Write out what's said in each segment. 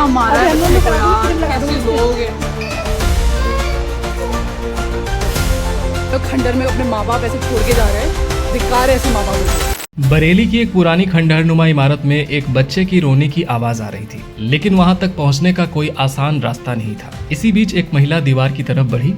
इतना मारा है बच्चे को यार, कैसे लोग हैं। तो खंडहर में अपने माँ बाप ऐसे छोड़ के जा रहे हैं, धिक्कार है ऐसे माँ बाप को। बरेली की एक पुरानी खंडहरनुमा इमारत में एक बच्चे की रोने की आवाज आ रही थी, लेकिन वहां तक पहुंचने का कोई आसान रास्ता नहीं था। इसी बीच एक महिला दीवार की तरफ बढ़ी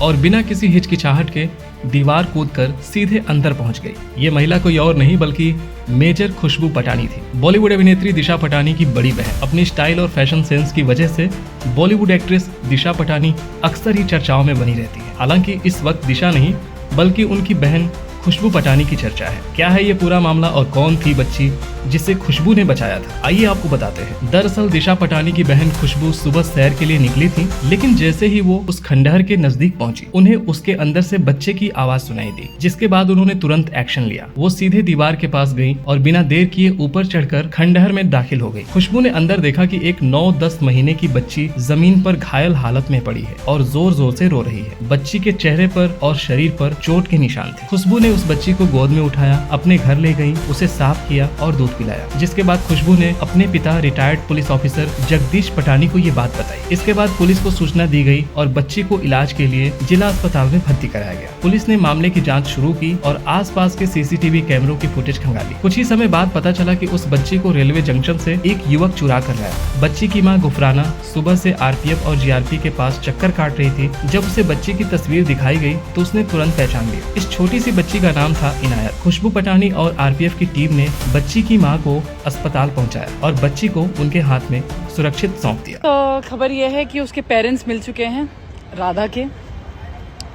और बिना किसी हिचकिचाहट के दीवार कूदकर सीधे अंदर पहुंच गई। ये महिला कोई और नहीं बल्कि मेजर खुशबू पटानी थी। बॉलीवुड अभिनेत्री दिशा पटानी की बड़ी बहन। अपनी स्टाइल और फैशन सेंस की वजह से बॉलीवुड एक्ट्रेस दिशा पटानी अक्सर ही चर्चाओं में बनी रहती है। हालांकि इस वक्त दिशा नहीं बल्कि उनकी बहन खुशबू पटानी की चर्चा है। क्या है ये पूरा मामला और कौन थी बच्ची जिसे खुशबू ने बचाया था, आइए आपको बताते हैं। दरअसल दिशा पटानी की बहन खुशबू सुबह सैर के लिए निकली थी, लेकिन जैसे ही वो उस खंडहर के नजदीक पहुंची, उन्हें उसके अंदर से बच्चे की आवाज सुनाई दी, जिसके बाद उन्होंने तुरंत एक्शन लिया। वो सीधे दीवार के पास गई और बिना देर किए ऊपर चढ़कर खंडहर में दाखिल हो गई। खुशबू ने अंदर देखा कि एक 9-10 महीने की बच्ची जमीन पर घायल हालत में पड़ी है और जोर जोर से रो रही है। बच्ची के चेहरे पर और शरीर पर चोट के निशान थे। खुशबू ने उस बच्ची को गोद में उठाया, अपने घर ले गई, उसे साफ किया और दूध पिलाया, जिसके बाद खुशबू ने अपने पिता retired police officer Jagdish Patani को ये बात बताई। इसके बाद पुलिस को सूचना दी गई और बच्ची को इलाज के लिए जिला अस्पताल में भर्ती कराया गया। पुलिस ने मामले की जांच शुरू की और आसपास के सीसीटीवी कैमरों की फुटेज खंगाली। कुछ ही समय बाद पता चला कि उस बच्ची को रेलवे जंक्शन से एक युवक चुरा कर लाया। बच्ची की मां गुफराना सुबह से आरपीएफ और जीआरपी के पास चक्कर काट रही थी। जब उसे बच्ची की तस्वीर दिखाई गई तो उसने तुरंत पहचान लिया। इस छोटी सी बच्ची का नाम था इनायत। खुशबू पटानी और आरपीएफ की टीम ने बच्ची की मां को अस्पताल पहुंचाया और बच्ची को उनके हाथ में सुरक्षित सौंप दिया। तो खबर यह है कि उसके पेरेंट्स मिल चुके हैं राधा के,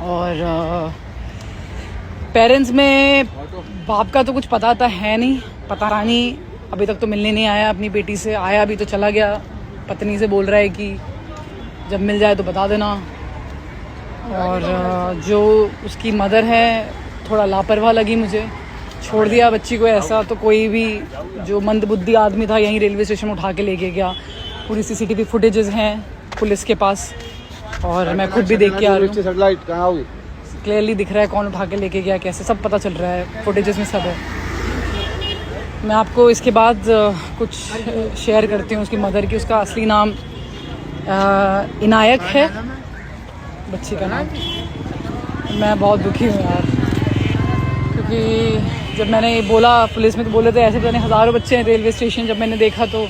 और पेरेंट्स में बाप का तो कुछ पता था है नहीं, पता नहीं अभी तक तो मिलने नहीं आया अपनी बेटी से। आया अभी तो चला गया। पत्नी से बोल रहा है कि जब मिल जाए तो बता देना। और जो उसकी मदर है थोड़ा लापरवाह लगी मुझे, छोड़ दिया बच्ची को ऐसा। तो कोई भी जो मंदबुद्धि आदमी था यहीं रेलवे स्टेशन उठा के लेके गया। पूरी सीसीटीवी फुटेजेस हैं पुलिस के पास और मैं खुद भी देख के आ रही हूँ। क्लियरली दिख रहा है कौन उठा के लेके गया, कैसे, सब पता चल रहा है, फुटेजेस में सब है। मैं आपको इसके बाद कुछ शेयर करती हूँ उसकी मदर की। उसका असली नाम इनायत है बच्ची का नाम। मैं बहुत दुखी हूँ यार, क्योंकि जब मैंने ये बोला पुलिस में तो बोले थे ऐसे पता नहीं हज़ारों बच्चे हैं रेलवे स्टेशन। जब मैंने देखा तो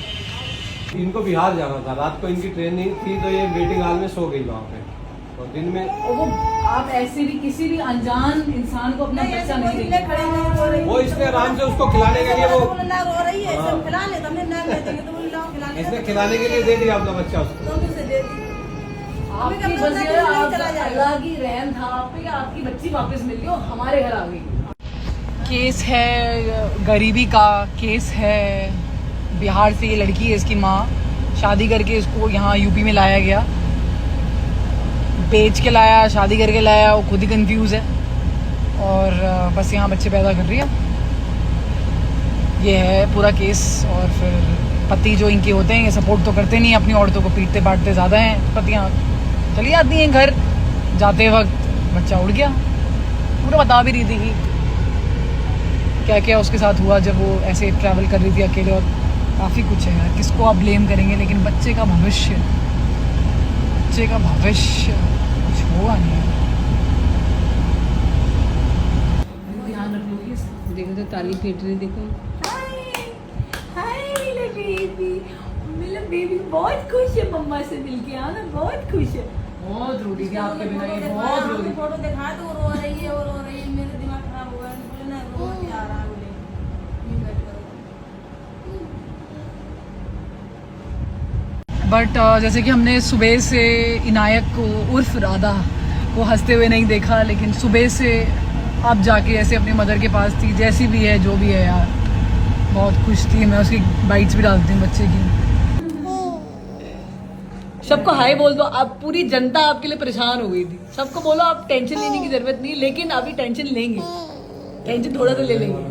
इनको बिहार जाना था, रात को इनकी ट्रेन नहीं थी तो ये वेटिंग हॉल में सो गई वहाँ पे। और दिन में वो आप ऐसे भी किसी भी अनजान इंसान को अपना बच्चा नहीं देंगे। वो इसने आराम से उसको खिलाने के लिए वो रो रही है, हाँ। खिला ले तुमने ना लेते तो बोल लाओ खिला ले। इसने खिलाने के लिए दे दिया अपना बच्चा उसको। तुम इसे दे दी। आपकी बस ये अल्लाह की रहम था आप पे कि आपकी बच्ची वापस मिल गई और हमारे घर आ गई। केस है गरीबी का, केस है बिहार से ये लड़की है, इसकी माँ शादी करके इसको यहाँ यूपी में लाया गया, बेच के लाया, शादी करके लाया, वो खुद ही कंफ्यूज है और बस यहाँ बच्चे पैदा कर रही है। ये है पूरा केस। और फिर पति जो इनके होते हैं ये सपोर्ट तो करते नहीं, अपनी औरतों को पीटते बांटते ज़्यादा हैं पतियाँ। चली जाती हैं घर, जाते वक्त बच्चा उड़ गया। पूरा बता भी रही थी कि क्या क्या उसके साथ हुआ जब वो ऐसे ट्रैवल कर रही थी अकेले, और काफ़ी कुछ है यार। किसको आप ब्लेम करेंगे, लेकिन बच्चे का भविष्य कुछ होगा नहीं है। ध्यान रख लो। देखो तो ताली पीट रही, देखो। हाय मेरा बेबी बहुत खुश है मम्मा से मिलके, आना बहुत खुश है। बहुत रो रही थी आपके बिना, ये बहुत रो रही थी। फोटो दिखा तो रो रही है और रो रही है। मेरा दिमाग खराब हुआ है। बोले ना रो के आ रहा है, बोले यूं बैठ करो। बट जैसे कि हमने सुबह से इनायत को उर्फ राधा को हंसते हुए नहीं देखा, लेकिन सुबह से अब जाके ऐसे अपनी मदर के पास थी, जैसी भी है जो भी है यार, बहुत खुश थी। मैं उसकी बाइट्स भी डालती हूँ बच्चे की। सबको हाय बोल दो। अब पूरी जनता आपके लिए परेशान हो गई थी। सबको बोलो आप टेंशन लेने की जरूरत नहीं, लेकिन अभी टेंशन लेंगे, टेंशन थोड़ा तो ले लेंगे।